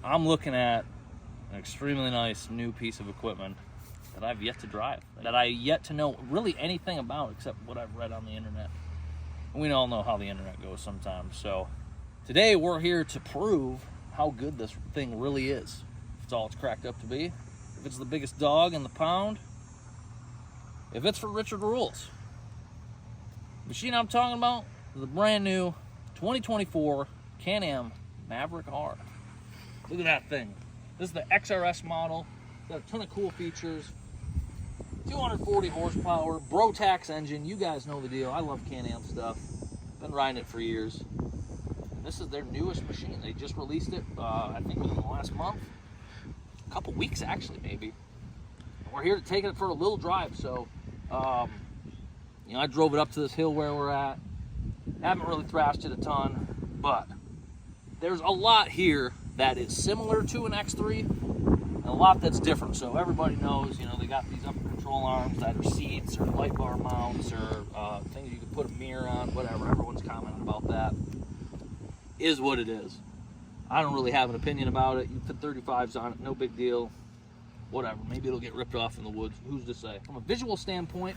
I'm looking at an extremely nice new piece of equipment that I've yet to drive, that I yet to know really anything about except what I've read on the internet. And we all know how the internet goes sometimes. So today we're here to prove how good this thing really is. If it's all it's cracked up to be, if it's the biggest dog in the pound, if it's for Richard Rules. The machine I'm talking about is the brand new 2024 Can Am Maverick R. Look at that thing. This is the XRS model. Got a ton of cool features. 240 horsepower, Brotax engine. You guys know the deal. I love Can Am stuff. Been riding it for years. And this is their newest machine. They just released it, I think within the last month. A couple weeks, actually, maybe. And we're here to take it for a little drive. So, you know, I drove it up to this hill where we're at. Haven't really thrashed it a ton, but there's a lot here that is similar to an X3 and a lot that's different. So everybody knows, you know, they got these upper control arms that are seats or light bar mounts or things you can put a mirror on, whatever. Everyone's commenting about that. Is what it is. I don't really have an opinion about it. You put 35s on it, no big deal. Whatever, maybe it'll get ripped off in the woods. Who's to say? From a visual standpoint,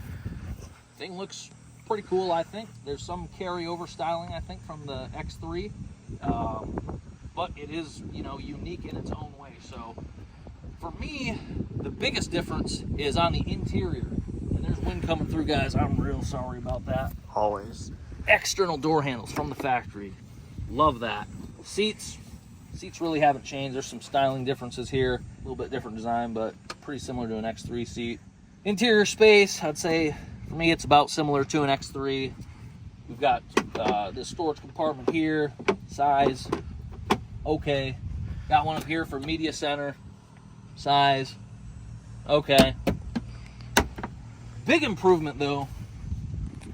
thing looks pretty cool, I think. There's some carryover styling, I think, from the X3. But it is, you know, unique in its own way. So for me, the biggest difference is on the interior. And there's wind coming through, guys. I'm real sorry about that. Always. External door handles from the factory. Love that. Seats really haven't changed. There's some styling differences here. A little bit different design, but pretty similar to an X3 seat. Interior space, I'd say, for me, it's about similar to an X3. We've got this storage compartment here. Size, okay. Got one up here for media center. Size, okay. Big improvement, though.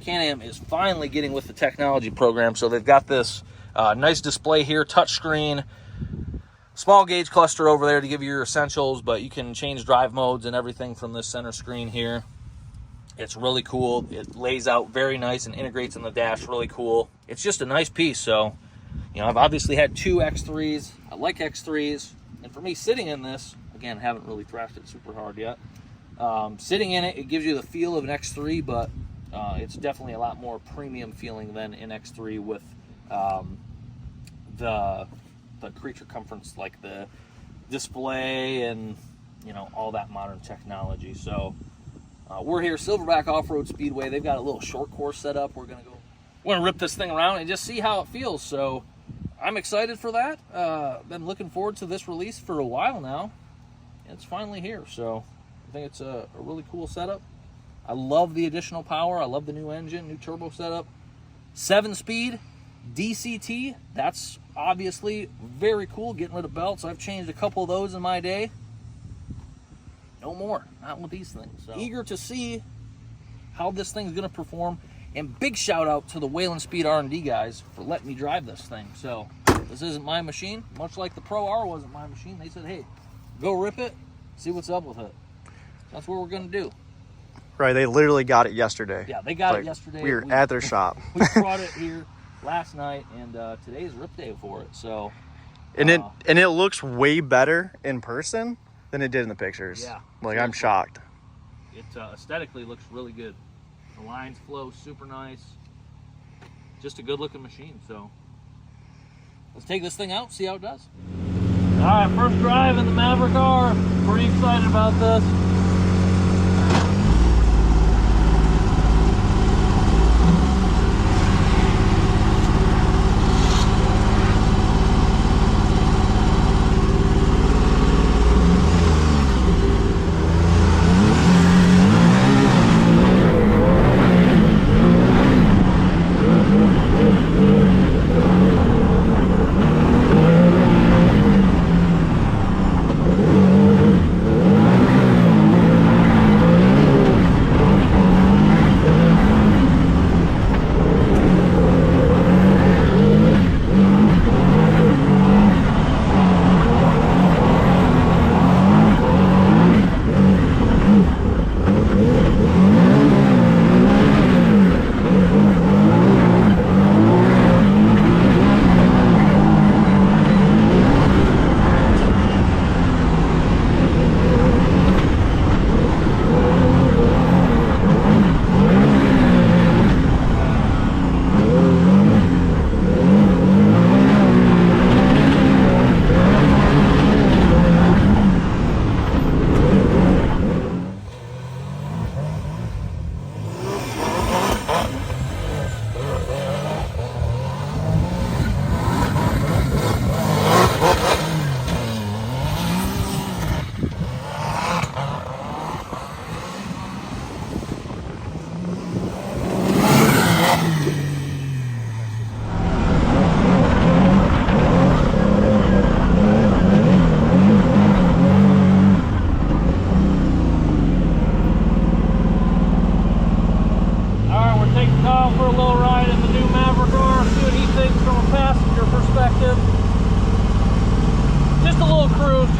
Can Am is finally getting with the technology program. So they've got this nice display here, touchscreen. Small gauge cluster over there to give you your essentials, but you can change drive modes and everything from this center screen here. It's really cool. It lays out very nice and integrates in the dash really cool. It's just a nice piece. So, you know, I've obviously had two X3s. I like X3s. And for me, sitting in this, again, haven't really thrashed it super hard yet. Sitting in it, it gives you the feel of an X3, but it's definitely a lot more premium feeling than an X3 with the creature comforts, like the display and, you know, all that modern technology. So we're here, Silverback Offroad Speedway. They've got a little short course set up. We're gonna rip this thing around and just see how it feels. So I'm excited for that. Been looking forward to this release for a while now. It's finally here. So I think it's a really cool setup. I love the additional power. I love the new engine, new turbo setup. 7-speed DCT. That's obviously very cool. Getting rid of belts. I've changed a couple of those in my day. No more. Not with these things. So eager to see how this thing's going to perform. And big shout out to the Whalen Speed R&D guys for letting me drive this thing. So this isn't my machine. Much like the Pro R wasn't my machine. They said, hey, go rip it. See what's up with it. That's what we're going to do. Right, they literally got it yesterday. Yeah, they got it yesterday. We were at their shop. We brought it here last night, and today's rip day for it. So, and it looks way better in person than it did in the pictures. Yeah, like I'm shocked. It aesthetically looks really good. The lines flow super nice. Just a good-looking machine. So, let's take this thing out, see how it does. All right, first drive in the Maverick R. Pretty excited about this.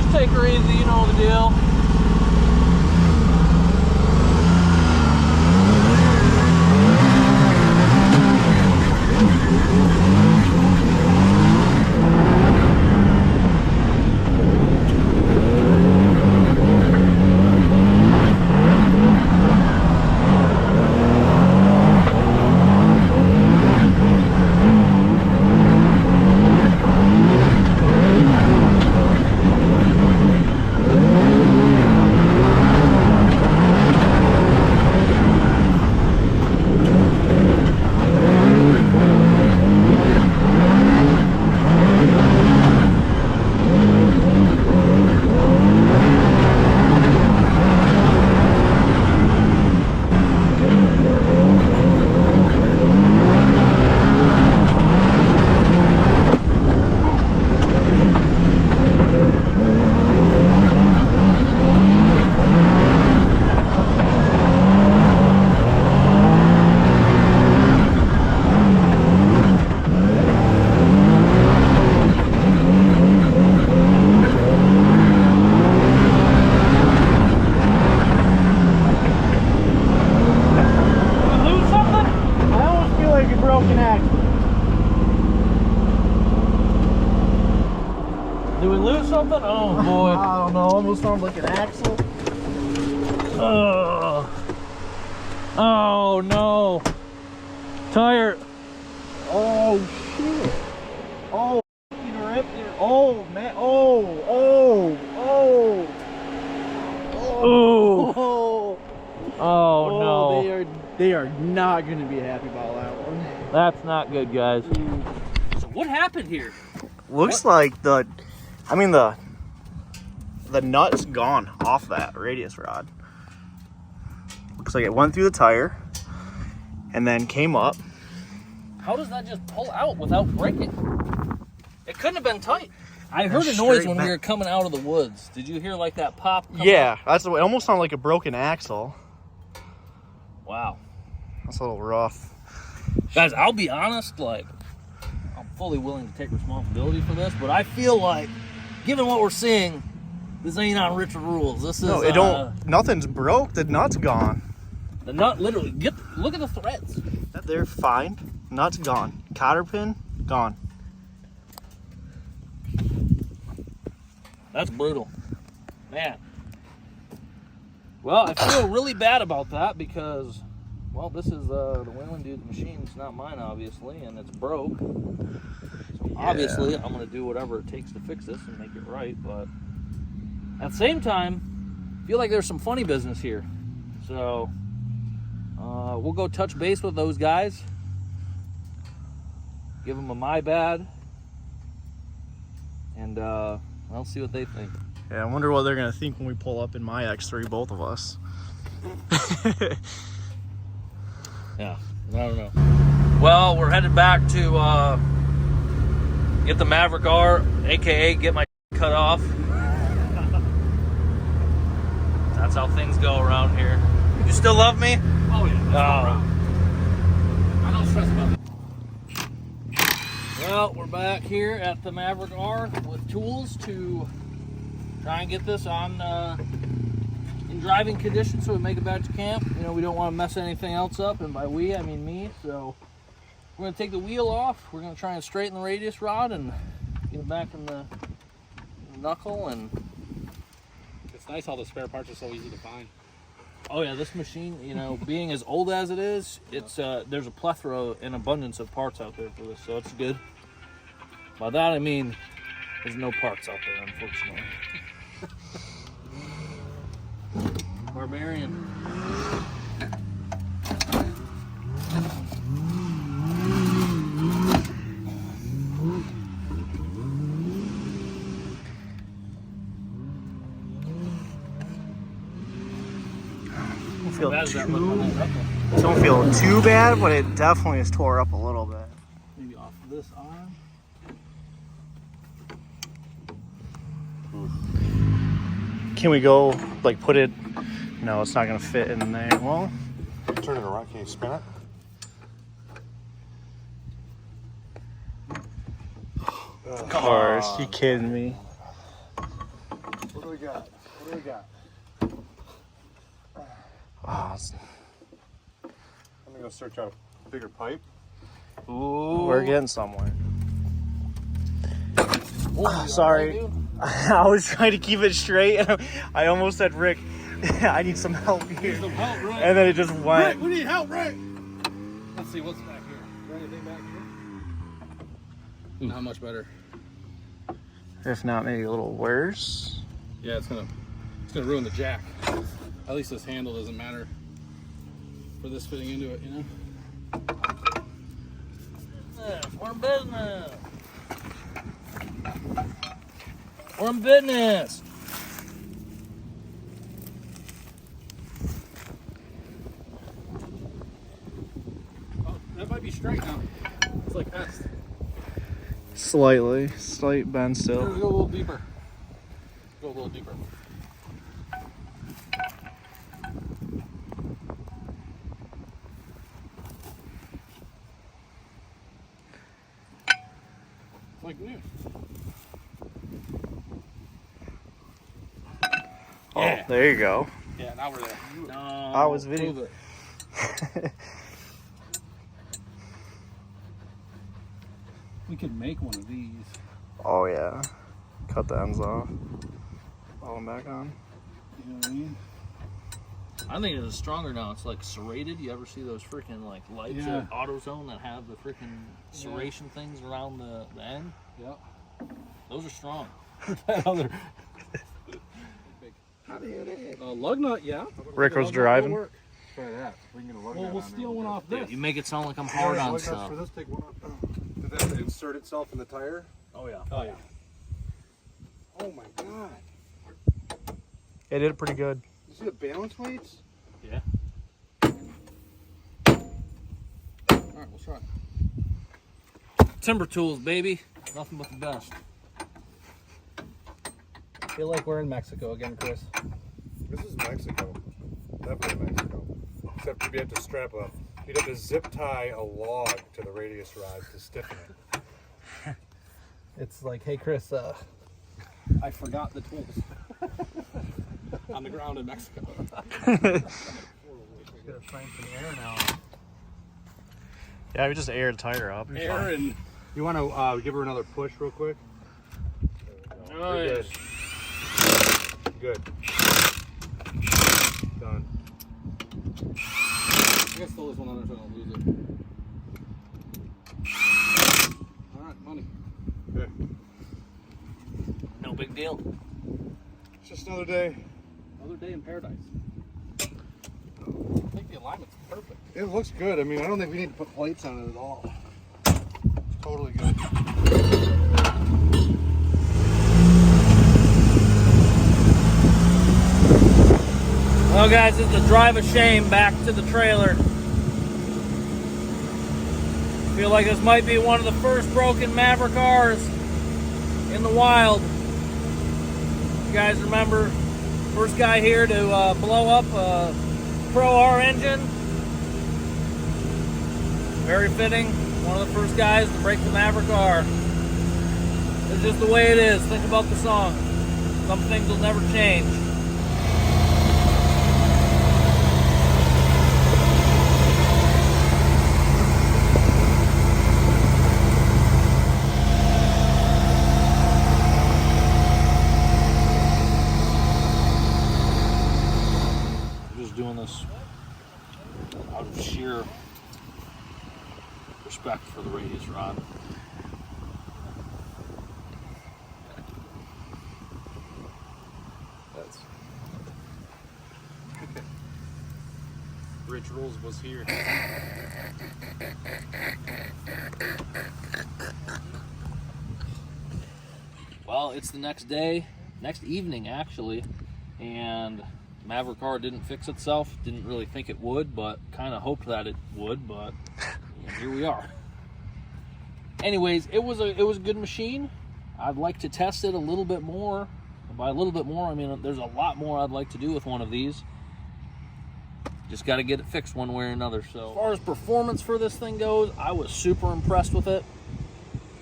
just take her easy, you know the deal. Did we lose something? Oh boy. I don't know, almost sounds like an axle. Oh no. Tire. Oh shit. Oh, you ripped it. Oh man. Oh, oh, oh. Oh. Oh. Oh no. They are not gonna be happy about that one. That's not good, guys. So what happened here? Looks like the nut's gone off that radius rod. Looks like it went through the tire and then came up. How does that just pull out without breaking? It couldn't have been tight. I heard a noise when we were coming out of the woods. Did you hear like that pop? Yeah, that's the way. It almost sounded like a broken axle. Wow. That's a little rough. Guys, I'll be honest, like, I'm fully willing to take responsibility for this, but I feel like, given what we're seeing, this ain't on Richard Rules. This is... No, nothing's broke. The nut's gone. The nut, literally, look at the threads. They're fine. Nut's gone. Cotter pin, gone. That's brutal. Man. Well, I feel really bad about that because, well, this is the Whalen dude's machine. It's not mine, obviously, and it's broke. So obviously, I'm going to do whatever it takes to fix this and make it right, but at the same time, I feel like there's some funny business here. So we'll go touch base with those guys, give them a my bad, and I'll see what they think. Yeah, I wonder what they're going to think when we pull up in my X3, both of us. Yeah, I don't know. Well, we're headed back to get the Maverick R, aka get my cut off. That's how things go around here. You still love me? Oh yeah. I don't stress about it. Well, we're back here at the Maverick R with tools to try and get this on in driving condition so we make it back to camp. You know, we don't want to mess anything else up, and by we, I mean me. So we're going to take the wheel off. We're going to try and straighten the radius rod and get it back in the knuckle. And It's nice how the spare parts are so easy to find. oh yeah, this machine, you know, being as old as it is, it's there's a plethora and abundance of parts out there for this, so it's good. By that I mean there's no parts out there, unfortunately. Barbarian. Don't feel too bad, but it definitely is tore up a little bit. Maybe off this arm. Can we go, like, put it? No, it's not going to fit in there. Well, Turn it around. Can you spin it? of course. You kidding me? do we got? What do we got? Oh, I'm gonna go search out a bigger pipe. ooh, we're getting somewhere. Oh, sorry. I was trying to keep it straight. I almost said, Rick, I need some help here. Some help, Rick. And then it just went. Rick, we need help, Rick. Let's see what's back here. Is there anything back here? Not much better. If not, maybe a little worse. Yeah, it's gonna ruin the jack. At least this handle doesn't matter for this fitting into it, you know? We're in business. We're in business. Oh, that might be straight now. It's like S. Slight bend Go still. a little deeper. Go a little deeper. Like new. Oh, Yeah. there you go. Yeah, now we're there. No. I was video. Prove it. We could make one of these. Oh yeah. Cut the ends off. Put them back on. You know what I mean? I think it's stronger now. It's like serrated. You ever see those freaking like lights Yeah. at AutoZone that have the freaking serration things around the end? Yeah. Those are strong. That other. Lug nut, yeah. Rick was Lug nut will driving. work. Try that. We can get a lug Well, nut we'll on there. steal one off Dude, this. you make it sound like I'm hard on Lug nuts stuff. for this, take one up. Did that insert itself in the tire? Oh yeah. Oh yeah. Oh my god. It did pretty good. You see the balance weights? Yeah. All right, we'll try. Timber tools, baby. Nothing but the best. I feel like we're in Mexico again, Chris. This is Mexico. Definitely Mexico. Except you'd have to strap up. You'd have to zip tie a log to the radius rod to stiffen it. It's like, hey, Chris, I forgot the tools on the ground in Mexico. Yeah, we just aired the tire up. Air and You want to give her another push real quick? Nice. Good. Done. I guess throw this one on there so I don't lose it. All right, money. Good. No big deal. It's just another day. Another day in paradise. I think the alignment's perfect. It looks good. I mean, I don't think we need to put plates on it at all. It's totally good. Well, guys, it's a drive of shame back to the trailer. Feel like this might be one of the first broken Maverick R's in the wild. You guys remember, first guy here to blow up a Pro R engine. Very fitting. One of the first guys to break the Maverick R. It's just the way it is. Think about the song. Some things will never change. Just doing this out of sheer respect for the radius rod. That's Rich Rolls was here. Well, it's the next day, next evening actually, and Maverick R didn't fix itself. Didn't really think it would, but kind of hoped that it would. But here we are. Anyways, it was a good machine. I'd like to test it a little bit more. By a little bit more, I mean there's a lot more I'd like to do with one of these. Just got to get it fixed one way or another. So as far as performance for this thing goes, I was super impressed with it.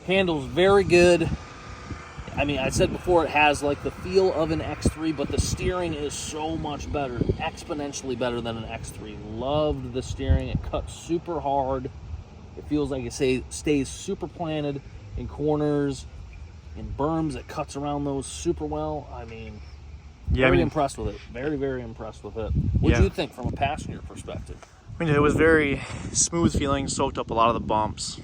Handles very good. I mean, I said before, it has like the feel of an X3, but the steering is so much better, exponentially better than an X3. Loved the steering. It cuts super hard. It feels like it stays super planted in corners, in berms. It cuts around those super well. I mean, very impressed with it. Very, very impressed with it. What do you think from a passenger perspective? I mean, it was very smooth feeling, soaked up a lot of the bumps,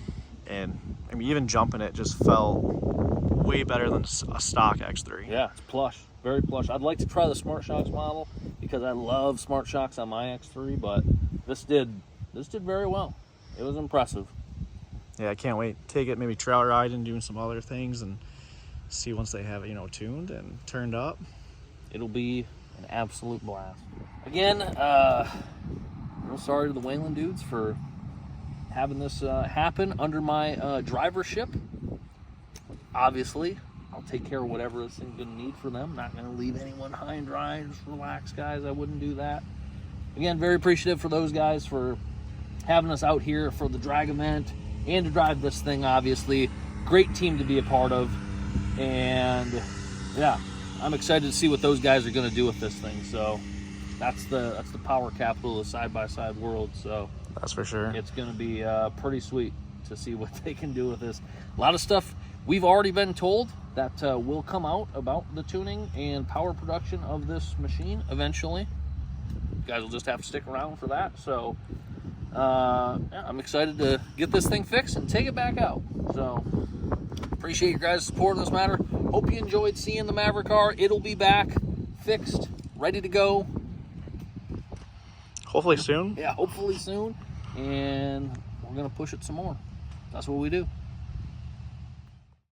and I mean, even jumping it just felt way better than a stock X3. Yeah, it's plush, very plush. I'd like to try the Smart Shocks model because I love Smart Shocks on my X3, but this did very well. It was impressive. Yeah, I can't wait. Take it maybe trail riding, doing some other things, and see once they have it, tuned and turned up. It'll be an absolute blast. Again, real sorry to the Whalen dudes for having this happen under my drivership. Obviously, I'll take care of whatever this thing's gonna need for them. Not gonna leave anyone high and dry. Just relax, guys. I wouldn't do that. Again, very appreciative for those guys for having us out here for the drag event and to drive this thing, obviously. Great team to be a part of. And yeah, I'm excited to see what those guys are gonna do with this thing. So that's the power capital of the side-by-side world. So that's for sure. It's gonna be pretty sweet to see what they can do with this. A lot of stuff we've already been told that will come out about the tuning and power production of this machine eventually. You guys will just have to stick around for that. So yeah, I'm excited to get this thing fixed and take it back out. So appreciate your guys' support in this matter. Hope you enjoyed seeing the Maverick R. It'll be back, fixed, ready to go. Hopefully soon. Yeah, hopefully soon. And we're gonna push it some more. That's what we do.